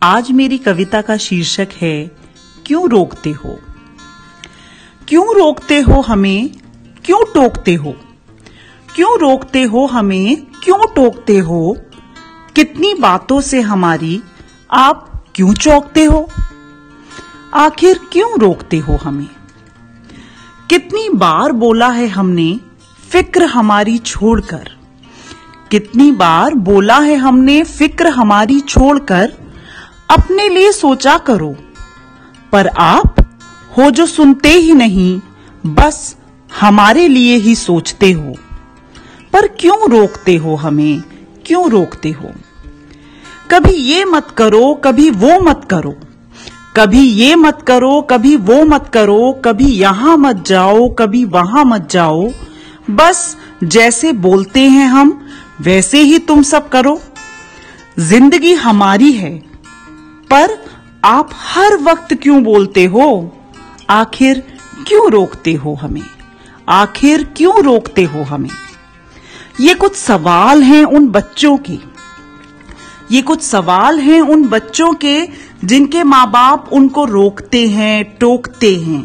आज मेरी कविता का शीर्षक है क्यों रोकते हो। क्यों रोकते हो हमें, क्यों टोकते हो। क्यों रोकते हो हमें, क्यों टोकते हो। कितनी बातों से हमारी आप क्यों चौंकते हो। आखिर क्यों रोकते हो हमें। कितनी बार बोला है हमने फिक्र हमारी छोड़कर। कितनी बार बोला है हमने फिक्र हमारी छोड़कर अपने लिए सोचा करो, पर आप हो जो सुनते ही नहीं, बस हमारे लिए ही सोचते हो। पर क्यों रोकते हो हमें, क्यों रोकते हो। कभी ये मत करो, कभी वो मत करो, कभी ये मत करो, कभी वो मत करो, कभी यहां मत जाओ, कभी वहां मत जाओ। बस जैसे बोलते हैं हम वैसे ही तुम सब करो। जिंदगी हमारी है, पर आप हर वक्त क्यों बोलते हो। आखिर क्यों रोकते हो हमें, आखिर क्यों रोकते हो हमें। ये कुछ सवाल हैं उन बच्चों के, ये कुछ सवाल हैं उन बच्चों के जिनके माँ बाप उनको रोकते हैं, टोकते हैं।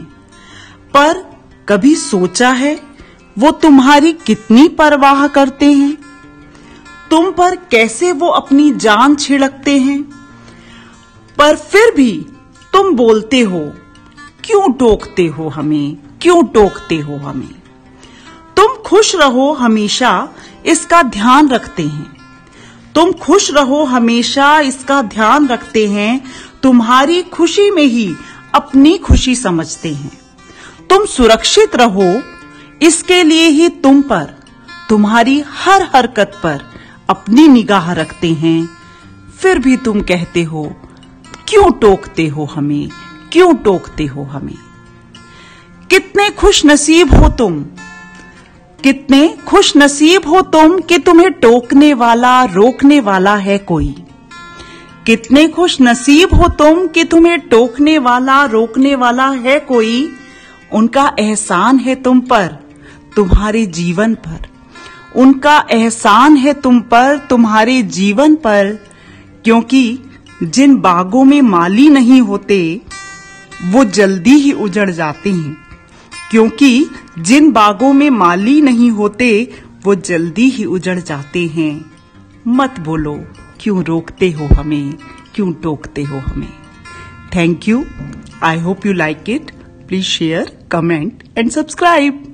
पर कभी सोचा है वो तुम्हारी कितनी परवाह करते हैं, तुम पर कैसे वो अपनी जान छिड़कते हैं। पर फिर भी तुम बोलते हो, क्यों टोकते हो हमें, क्यों टोकते हो हमें। तुम खुश रहो हमेशा इसका ध्यान रखते हैं, तुम खुश रहो हमेशा इसका ध्यान रखते हैं। तुम्हारी खुशी में ही अपनी खुशी समझते हैं। तुम सुरक्षित रहो इसके लिए ही तुम पर, तुम्हारी हर हरकत पर अपनी निगाह रखते हैं। फिर भी तुम कहते हो क्यों टोकते हो हमें, क्यों टोकते हो हमें। कितने खुश नसीब हो तुम, कितने खुश नसीब हो तुम कि तुम्हें टोकने वाला, रोकने वाला है कोई। कितने खुश नसीब हो तुम कि तुम्हें टोकने वाला, रोकने वाला है कोई। उनका एहसान है तुम पर, तुम्हारे जीवन पर। उनका एहसान है तुम पर, तुम्हारे जीवन पर। क्योंकि जिन बागों में माली नहीं होते वो जल्दी ही उजड़ जाते हैं। क्योंकि जिन बागों में माली नहीं होते वो जल्दी ही उजड़ जाते हैं। मत बोलो क्यों रोकते हो हमें, क्यों टोकते हो हमें। Thank you. I hope you like it. Please share, comment and subscribe.